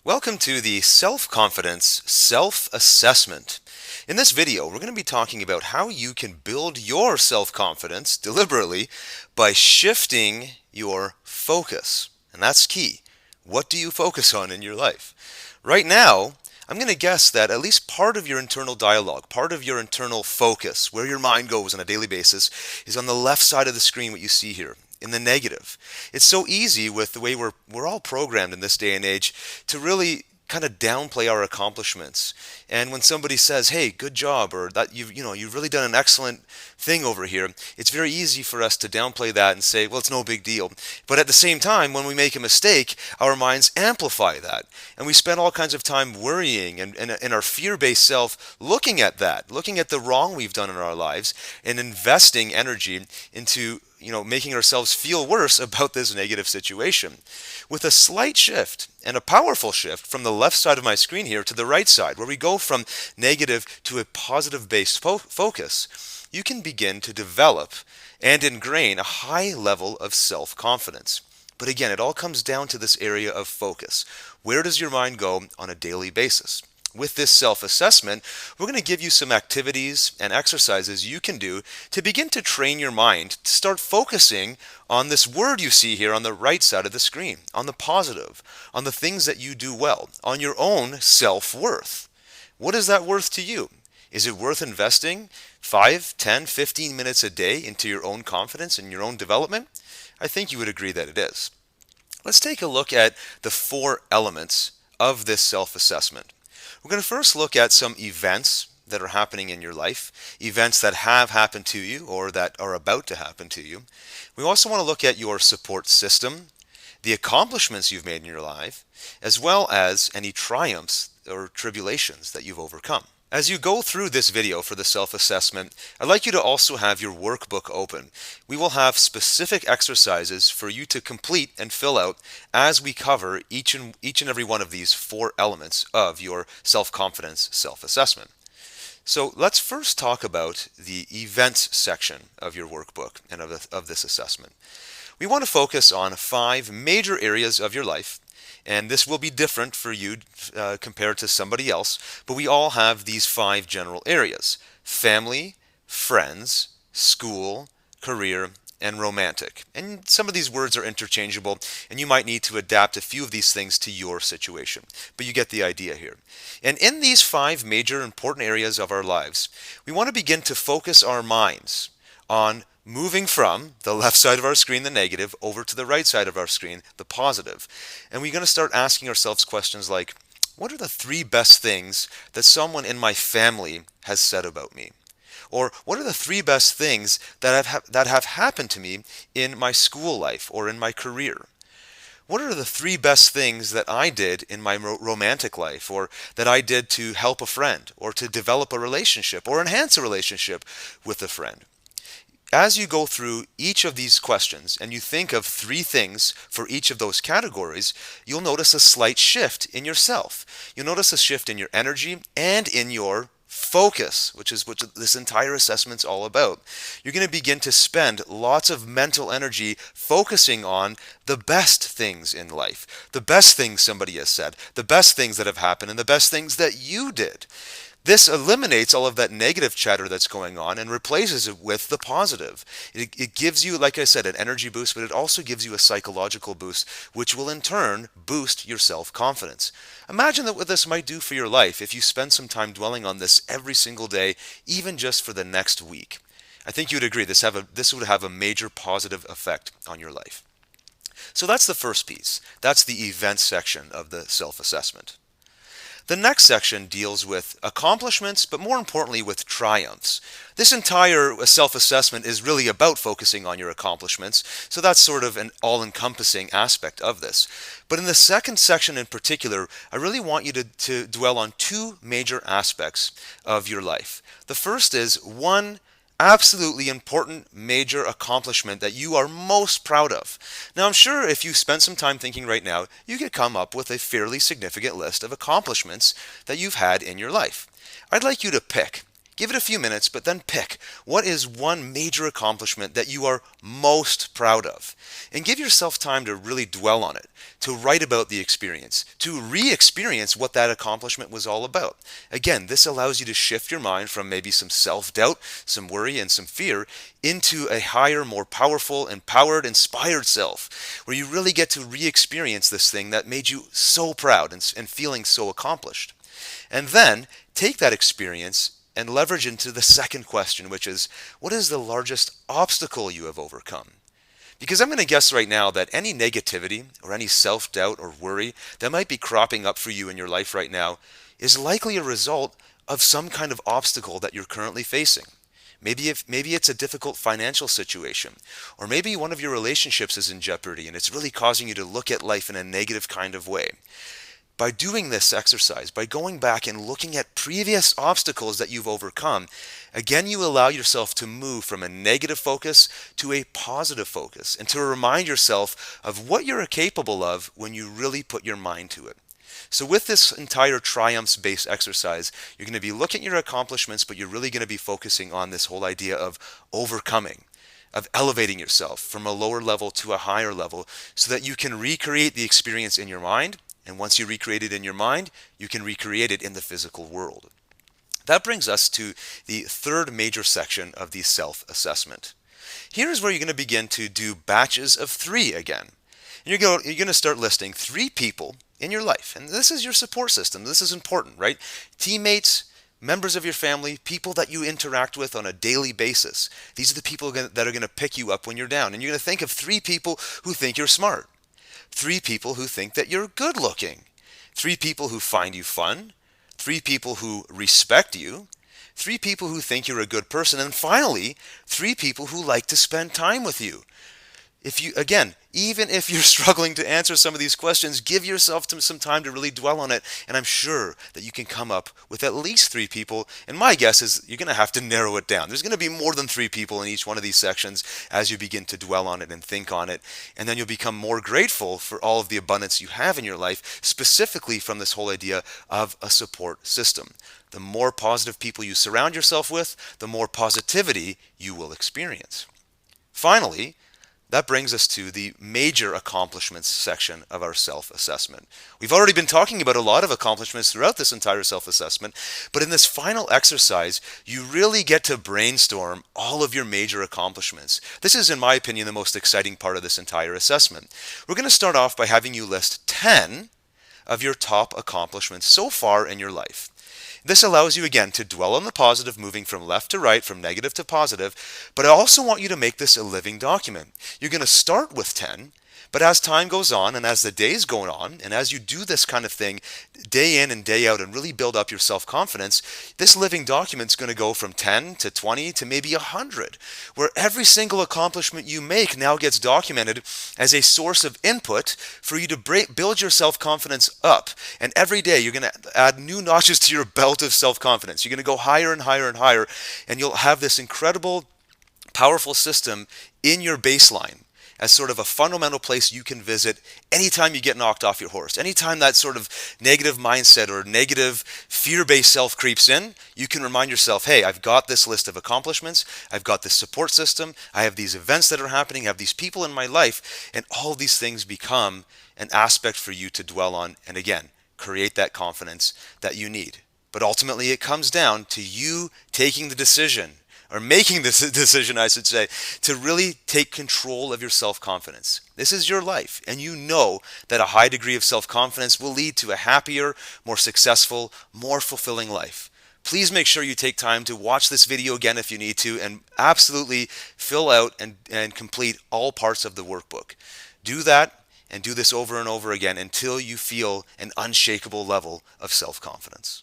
Welcome to the Self-Confidence Self-Assessment. In this video, we're going to be talking about how you can build your self-confidence deliberately by shifting your focus. And that's key. What do you focus on in your life? Right now, I'm going to guess that at least part of your internal dialogue, part of your internal focus, where your mind goes on a daily basis, is on the left side of the screen, what you see here, in the negative. It's so easy with the way we're all programmed in this day and age to really kind of downplay our accomplishments. And when somebody says, "Hey, good job," or that you've really done an excellent thing over here, it's very easy for us to downplay that and say, "Well, it's no big deal." But at the same time, when we make a mistake, our minds amplify that. And we spend all kinds of time worrying and our fear-based self looking at that, looking at the wrong we've done in our lives and investing energy into making ourselves feel worse about this negative situation. With a slight shift and a powerful shift from the left side of my screen here to the right side, where we go from negative to a positive based focus, you can begin to develop and ingrain a high level of self-confidence. But again, it all comes down to this area of focus. Where does your mind go on a daily basis? With this self-assessment, we're going to give you some activities and exercises you can do to begin to train your mind to start focusing on this word you see here on the right side of the screen, on the positive, on the things that you do well, on your own self-worth. What is that worth to you? Is it worth investing 5, 10, 15 minutes a day into your own confidence and your own development? I think you would agree that it is. Let's take a look at the 4 elements of this self-assessment. We're going to first look at some events that are happening in your life, events that have happened to you or that are about to happen to you. We also want to look at your support system, the accomplishments you've made in your life, as well as any triumphs or tribulations that you've overcome. As you go through this video for the self-assessment, I'd like you to also have your workbook open. We will have specific exercises for you to complete and fill out as we cover each and every one of these 4 elements of your self-confidence self-assessment. So let's first talk about the events section of your workbook and of this assessment. We want to focus on 5 major areas of your life. And this will be different for you compared to somebody else, but we all have these 5 general areas: family, friends, school, career, and romantic. And some of these words are interchangeable, and you might need to adapt a few of these things to your situation, but you get the idea here. And in these 5 major important areas of our lives, we want to begin to focus our minds on moving from the left side of our screen, the negative, over to the right side of our screen, the positive. And we're going to start asking ourselves questions like, what are the 3 best things that someone in my family has said about me? Or what are the 3 best things that have happened to me in my school life or in my career? What are the 3 best things that I did in my romantic life, or that I did to help a friend, or to develop a relationship, or enhance a relationship with a friend? As you go through each of these questions and you think of 3 things for each of those categories, you'll notice a slight shift in yourself. You'll notice a shift in your energy and in your focus, which is what this entire assessment's all about. You're going to begin to spend lots of mental energy focusing on the best things in life, the best things somebody has said, the best things that have happened, and the best things that you did. This eliminates all of that negative chatter that's going on and replaces it with the positive. It gives you, like I said, an energy boost, but it also gives you a psychological boost, which will in turn boost your self-confidence. Imagine what this might do for your life if you spend some time dwelling on this every single day, even just for the next week. I think you'd agree this would have a major positive effect on your life. So that's the first piece. That's the event section of the self-assessment. The next section deals with accomplishments, but more importantly with triumphs. This entire self-assessment is really about focusing on your accomplishments, so that's sort of an all-encompassing aspect of this. But in the second section in particular, I really want you to dwell on 2 major aspects of your life. The first is one absolutely important major accomplishment that you are most proud of. Now, I'm sure if you spent some time thinking right now, you could come up with a fairly significant list of accomplishments that you've had in your life. I'd like you to pick. Give it a few minutes, but then pick what is one major accomplishment that you are most proud of. And give yourself time to really dwell on it, to write about the experience, to re-experience what that accomplishment was all about. Again, this allows you to shift your mind from maybe some self-doubt, some worry, and some fear into a higher, more powerful, empowered, inspired self, where you really get to re-experience this thing that made you so proud and feeling so accomplished. And then take that experience and leverage into the second question, which is, what is the largest obstacle you have overcome? Because I'm going to guess right now that any negativity or any self-doubt or worry that might be cropping up for you in your life right now is likely a result of some kind of obstacle that you're currently facing. Maybe it's a difficult financial situation, or maybe one of your relationships is in jeopardy and it's really causing you to look at life in a negative kind of way. By doing this exercise, by going back and looking at previous obstacles that you've overcome, again, you allow yourself to move from a negative focus to a positive focus and to remind yourself of what you're capable of when you really put your mind to it. So with this entire triumphs-based exercise, you're going to be looking at your accomplishments, but you're really going to be focusing on this whole idea of overcoming, of elevating yourself from a lower level to a higher level so that you can recreate the experience in your mind. And once you recreate it in your mind, you can recreate it in the physical world. That brings us to the third major section of the self-assessment. Here is where you're going to begin to do batches of 3 again. And you're going to start listing 3 people in your life. And this is your support system. This is important, right? Teammates, members of your family, people that you interact with on a daily basis. These are the people that are going to pick you up when you're down. And you're going to think of 3 people who think you're smart. 3 people who think that you're good looking, 3 people who find you fun, 3 people who respect you, 3 people who think you're a good person, and finally, 3 people who like to spend time with you. Even if you're struggling to answer some of these questions, give yourself some time to really dwell on it, and I'm sure that you can come up with at least 3 people, and my guess is you're going to have to narrow it down. There's going to be more than 3 people in each one of these sections as you begin to dwell on it and think on it, and then you'll become more grateful for all of the abundance you have in your life, specifically from this whole idea of a support system. The more positive people you surround yourself with, the more positivity you will experience. Finally, that brings us to the major accomplishments section of our self-assessment. We've already been talking about a lot of accomplishments throughout this entire self-assessment, but in this final exercise, you really get to brainstorm all of your major accomplishments. This is, in my opinion, the most exciting part of this entire assessment. We're going to start off by having you list 10 of your top accomplishments so far in your life. This allows you, again, to dwell on the positive, moving from left to right, from negative to positive, but I also want you to make this a living document. You're going to start with 10, but as time goes on and as the days go on, and as you do this kind of thing day in and day out and really build up your self-confidence, this living document is going to go from 10 to 20 to maybe 100, where every single accomplishment you make now gets documented as a source of input for you to build your self-confidence up. And every day you're going to add new notches to your belt of self-confidence. You're going to go higher and higher and higher, and you'll have this incredible, powerful system in your baseline as sort of a fundamental place you can visit anytime you get knocked off your horse. Anytime that sort of negative mindset or negative fear-based self creeps in, you can remind yourself, hey, I've got this list of accomplishments, I've got this support system, I have these events that are happening, I have these people in my life, and all these things become an aspect for you to dwell on and, again, create that confidence that you need. But ultimately, it comes down to you taking the decision, or making this decision, I should say, to really take control of your self-confidence. This is your life, and you know that a high degree of self-confidence will lead to a happier, more successful, more fulfilling life. Please make sure you take time to watch this video again if you need to, and absolutely fill out and complete all parts of the workbook. Do that, and do this over and over again until you feel an unshakable level of self-confidence.